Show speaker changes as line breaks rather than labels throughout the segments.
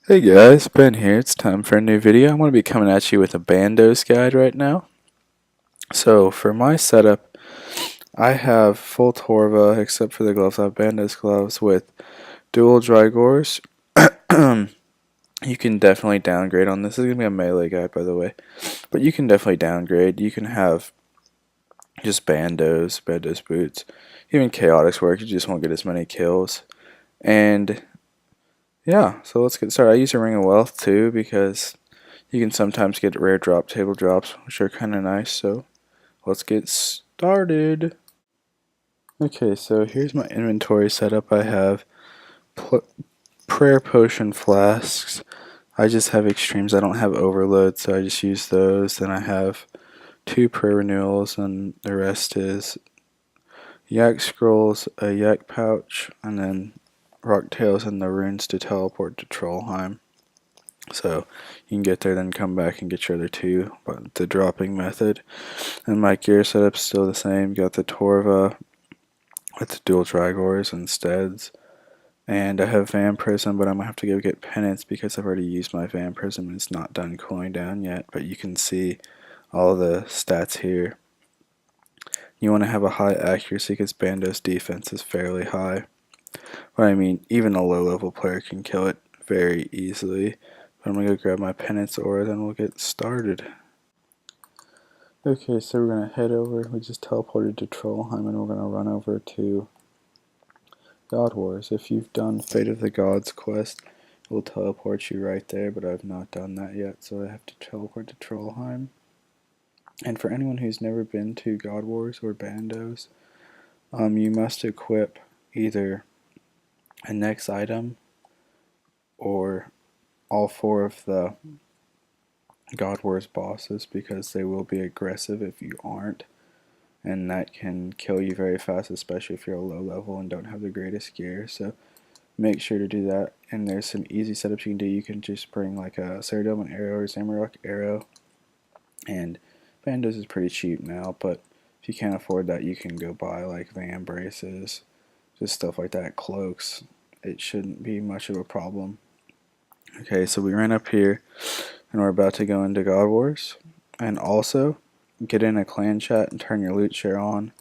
Hey guys, Ben here. It's time for a new video. I'm going to be coming at you with a Bandos guide right now. So for my setup, I have full Torva except for the gloves. I have Bandos gloves with dual Drygores. You can definitely downgrade on this. This is going to be a melee guide, by the way. But you can definitely downgrade. You can have just Bandos boots. Even Chaotix work, you just won't get as many kills. And yeah, so let's get started. I use a Ring of Wealth too because you can sometimes get rare drop table drops, which are kind of nice, so let's get started. Okay, so here's my inventory setup. I have prayer potion flasks. I just have extremes. I don't have overload, so I just use those. Then I have 2 prayer renewals, and the rest is yak scrolls, a yak pouch, and then rock tails and the runes to teleport to Trollheim. So you can get there, then come back and get your other 2, but the dropping method. And my gear setup's still the same. Got the Torva with the dual Drygores and Steads. And I have Vampirism, but I'm going to have to go get Penance because I've already used my Vampirism and it's not done cooling down yet. But you can see all the stats here. You want to have a high accuracy because Bandos defense is fairly high. But I mean, even a low level player can kill it very easily. But I'm going to go grab my Penance Aura, then we'll get started. Okay, so we're going to head over. We just teleported to Trollheim and we're going to run over to God Wars. If you've done Fate of the Gods quest, it will teleport you right there, but I've not done that yet, so I have to teleport to Trollheim. And for anyone who's never been to God Wars or Bandos, you must equip either a next item or all 4 of the God Wars bosses because they will be aggressive if you aren't, and that can kill you very fast, especially if you're a low level and don't have the greatest gear. So make sure to do that. And there's some easy setups you can do. You can just bring like a Ceridome arrow or Zamorak arrow, and Bandos is pretty cheap now, but if you can't afford that, you can go buy like Van braces, just stuff like that, cloaks. It shouldn't be much of a problem. Okay, so we ran up here and we're about to go into God Wars. And also, get in a clan chat and turn your loot share on.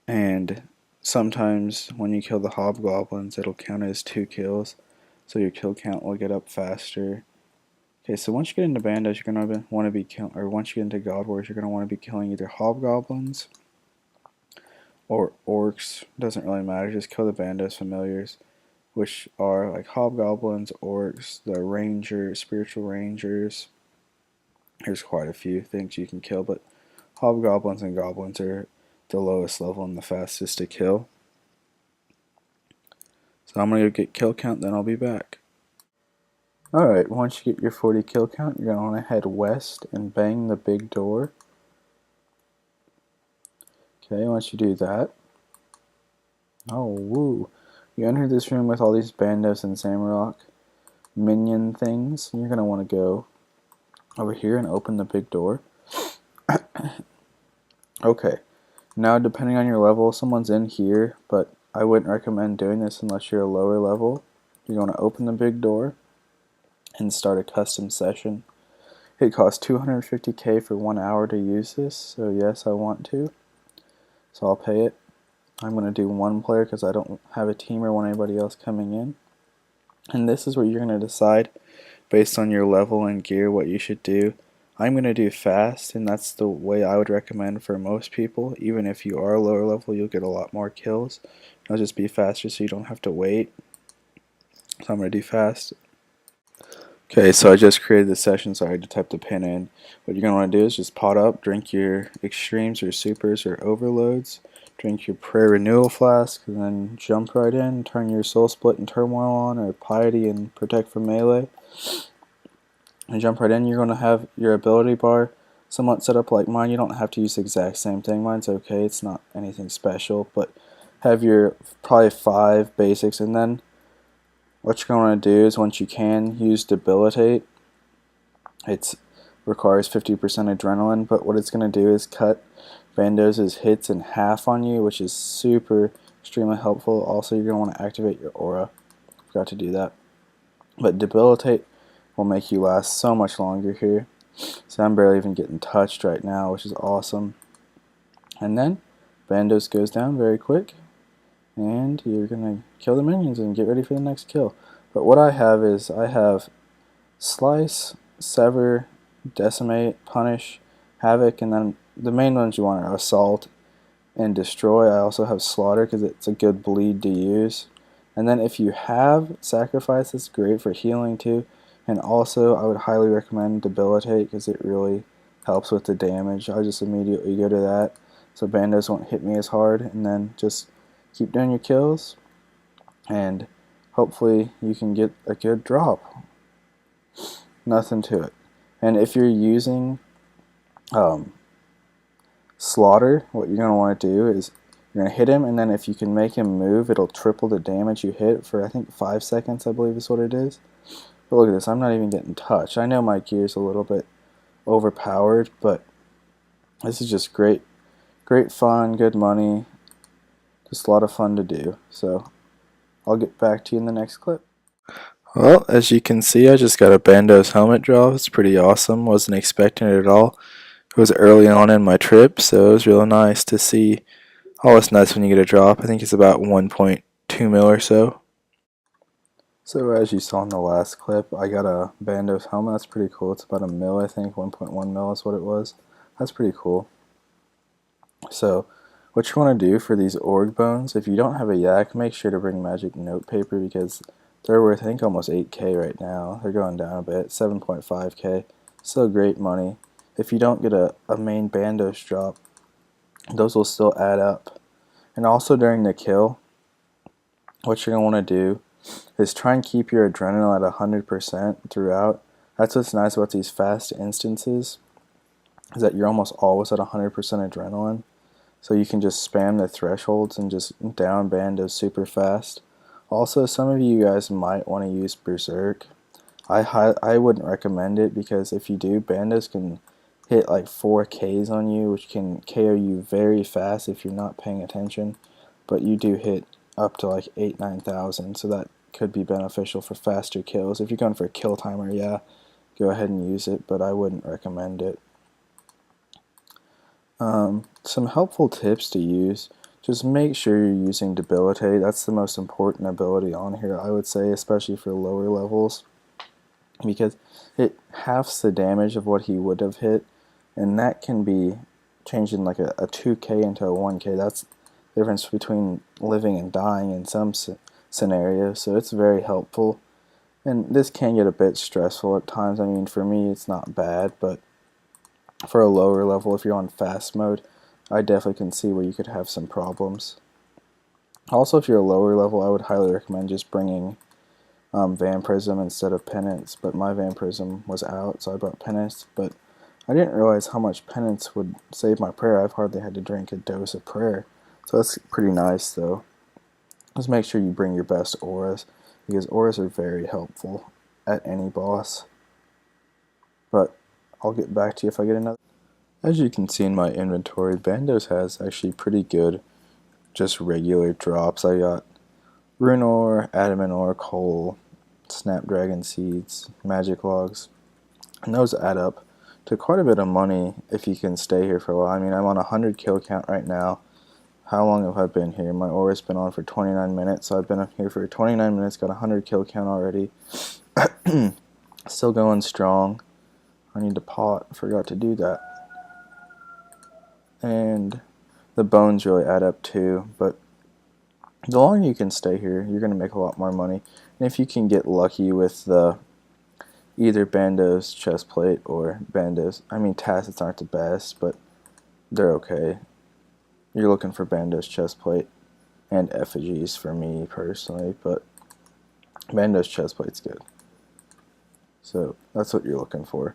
And sometimes when you kill the hobgoblins, it'll count as 2 kills, so your kill count will get up faster. Okay, so once you get into Bandos, you're gonna want to be once you get into God Wars, you're gonna want to be killing either hobgoblins or orcs. Doesn't really matter. Just kill the Bandos familiars, which are like hobgoblins, orcs, the ranger, spiritual rangers. There's quite a few things you can kill, but hobgoblins and goblins are the lowest level and the fastest to kill. So I'm gonna go get kill count, then I'll be back. Alright, once you get your 40 kill count, you're gonna want to head west and bang the big door. Okay, once you do that, oh woo, you enter this room with all these Bandos and Zamorak minion things. You're gonna want to go over here and open the big door. Okay, now depending on your level, someone's in here, but I wouldn't recommend doing this unless you're a lower level. You're going to open the big door and start a custom session. It costs 250k for 1 hour to use this, so yes, I want to. So I'll pay it. I'm going to do 1 player because I don't have a team or want anybody else coming in. And this is where you're going to decide based on your level and gear what you should do. I'm going to do fast, and that's the way I would recommend for most people. Even if you are lower level, you'll get a lot more kills. It'll just be faster so you don't have to wait. So I'm going to do fast. Okay, so I just created the session, so I had to type the pin in. What you're going to want to do is just pot up, drink your extremes or supers or overloads, drink your prayer renewal flask, and then jump right in, turn your soul split and turmoil on, or piety and protect from melee. And jump right in. You're going to have your ability bar somewhat set up like mine. You don't have to use the exact same thing. Mine's okay. It's not anything special, but have your probably 5 basics, and then what you're going to do is once you can use debilitate. It requires 50% adrenaline, but what it's going to do is cut Bandos' hits in half on you, which is super extremely helpful. Also, you're going to want to activate your aura. Forgot to do that. But debilitate will make you last so much longer here. So I'm barely even getting touched right now, which is awesome. And then Bandos goes down very quick, and you're gonna kill the minions and get ready for the next kill. But what I have is I have Slice, Sever, Decimate, Punish, Havoc, and then the main ones you want are Assault and Destroy. I also have Slaughter because it's a good bleed to use. And then if you have Sacrifice, it's great for healing too. And also I would highly recommend Debilitate because it really helps with the damage. I just immediately go to that so Bandos won't hit me as hard, and then just keep doing your kills and hopefully you can get a good drop. Nothing to it. And if you're using Slaughter, what you're going to want to do is you're going to hit him, and then if you can make him move, it'll triple the damage you hit for I think 5 seconds, I believe is what it is. But look at this, I'm not even getting touched. I know my gear's a little bit overpowered, but this is just great fun, good money, just a lot of fun to do. So I'll get back to you in the next clip. Well, as you can see, I just got a Bandos helmet drop. It's pretty awesome. Wasn't expecting it at all. It was early on in my trip, so it was real nice to see. Always nice when you get a drop. I think it's about 1.2 mil or so. So as you saw in the last clip, I got a Bandos helmet. That's pretty cool. It's about a mil, I think. 1.1 mil is what it was. That's pretty cool. So what you want to do for these org bones, if you don't have a yak, make sure to bring magic note paper because they're worth, I think, almost 8k right now. They're going down a bit, 7.5k. Still great money. If you don't get a main Bandos drop, those will still add up. And also during the kill, what you're going to want to do is try and keep your adrenaline at 100% throughout. That's what's nice about these fast instances, is that you're almost always at 100% adrenaline. So you can just spam the thresholds and just down Bandos super fast. Also, some of you guys might want to use Berserk. I wouldn't recommend it because if you do, Bandos can hit like 4Ks on you, which can KO you very fast if you're not paying attention. But you do hit up to like 8,000-9,000, so that could be beneficial for faster kills. If you're going for a kill timer, yeah, go ahead and use it, but I wouldn't recommend it. Some helpful tips to use. Just make sure you're using Debilitate. That's the most important ability on here, I would say, especially for lower levels, because it halves the damage of what he would have hit, and that can be changing like a 2k into a 1k. That's the difference between living and dying in some scenarios, so it's very helpful. And this can get a bit stressful at times. I mean, for me, it's not bad, but for a lower level, if you're on fast mode, I definitely can see where you could have some problems. Also, if you're a lower level, I would highly recommend just bringing Vampirism instead of Penance, but my Vampirism was out, so I brought Penance, but I didn't realize how much Penance would save my prayer. I've hardly had to drink a dose of prayer, so that's pretty nice though. Just make sure you bring your best auras, because auras are very helpful at any boss. But I'll get back to you if I get another. As you can see in my inventory, Bandos has actually pretty good just regular drops. I got Rune Ore, Adamant Ore, Coal, Snapdragon Seeds, Magic Logs, and those add up to quite a bit of money if you can stay here for a while. I mean, I'm on a 100 kill count right now. How long have I been here? My aura has been on for 29 minutes, so I've been here for 29 minutes, got a 100 kill count already. Still going strong. I need to pot, forgot to do that. And the bones really add up too, but the longer you can stay here, you're going to make a lot more money. And if you can get lucky with the either Bandos chestplate or Bandos, I mean tacits aren't the best, but they're okay. You're looking for Bandos chestplate and effigies for me personally, but Bandos chestplate's good. So that's what you're looking for.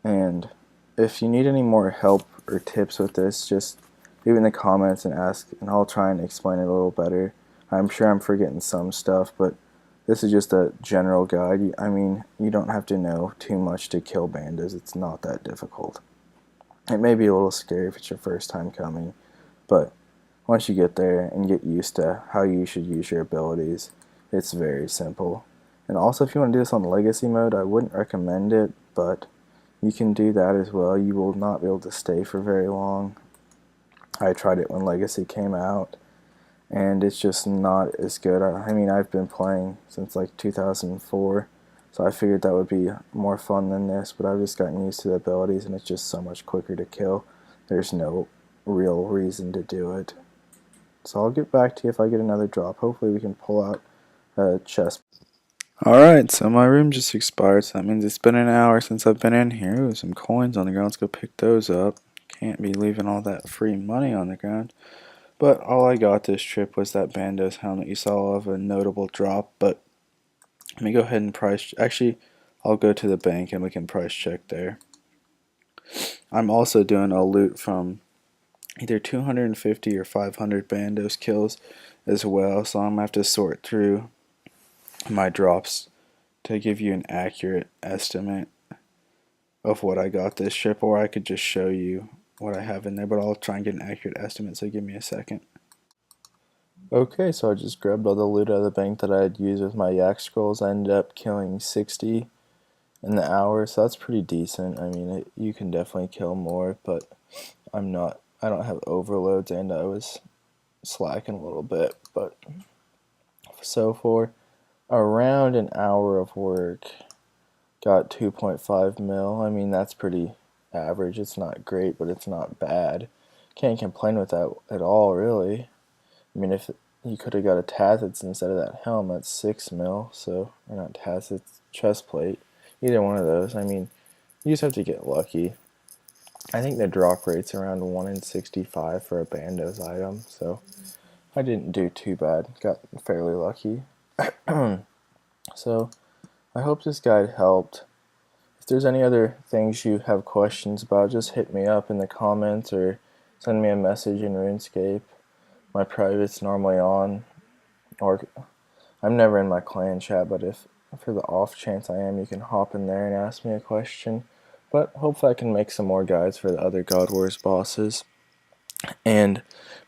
And if you need any more help or tips with this, just leave it in the comments and ask, and I'll try and explain it a little better. I'm sure I'm forgetting some stuff, but this is just a general guide. I mean, you don't have to know too much to kill Bandos. It's not that difficult. It may be a little scary if it's your first time coming, but once you get there and get used to how you should use your abilities, it's very simple. And also, if you want to do this on legacy mode, I wouldn't recommend it, but you can do that as well. You will not be able to stay for very long. I tried it when legacy came out, and it's just not as good. I mean, I've been playing since like 2004, so I figured that would be more fun than this, but I've just gotten used to the abilities, and it's just so much quicker to kill. There's no real reason to do it. So I'll get back to you if I get another drop. Hopefully we can pull out a chest. Alright, so my room just expired, so that means it's been an hour since I've been in here. Ooh, some coins on the ground. Let's go pick those up. Can't be leaving all that free money on the ground. But all I got this trip was that Bandos helmet. You saw of a notable drop, but let me go ahead and price. Actually, I'll go to the bank and we can price check there. I'm also doing a loot from either 250 or 500 Bandos kills as well, so I'm gonna have to sort through my drops to give you an accurate estimate of what I got this trip, or I could just show you what I have in there, but I'll try and get an accurate estimate, so give me a second. Okay, so I just grabbed all the loot out of the bank that I had used with my yak scrolls. I ended up killing 60 in the hour, so that's pretty decent. I mean, you can definitely kill more, but I don't have overloads, and I was slacking a little bit. But so for around an hour of work, got 2.5 mil. I mean, that's pretty average. It's not great, but it's not bad. Can't complain with that at all, really. I mean, if you could have got a Tacits instead of that helm, that's 6 mil, so, or not Tacits, chest plate. Either one of those. I mean, you just have to get lucky. I think the drop rate's around 1 in 65 for a Bandos item, so I didn't do too bad. Got fairly lucky. So, I hope this guide helped. If there's any other things you have questions about, just hit me up in the comments or send me a message in Runescape. My private's normally on, or I'm never in my clan chat, but if for the off chance I am, you can hop in there and ask me a question. But hopefully I can make some more guides for the other God Wars bosses, and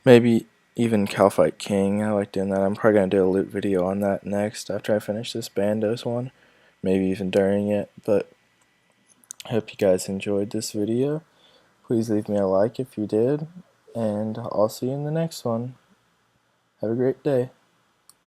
maybe even Calfight King. I like doing that. I'm probably going to do a loot video on that next after I finish this Bandos one, maybe even during it. But I hope you guys enjoyed this video. Please leave me a like if you did, and I'll see you in the next one. Have a great day.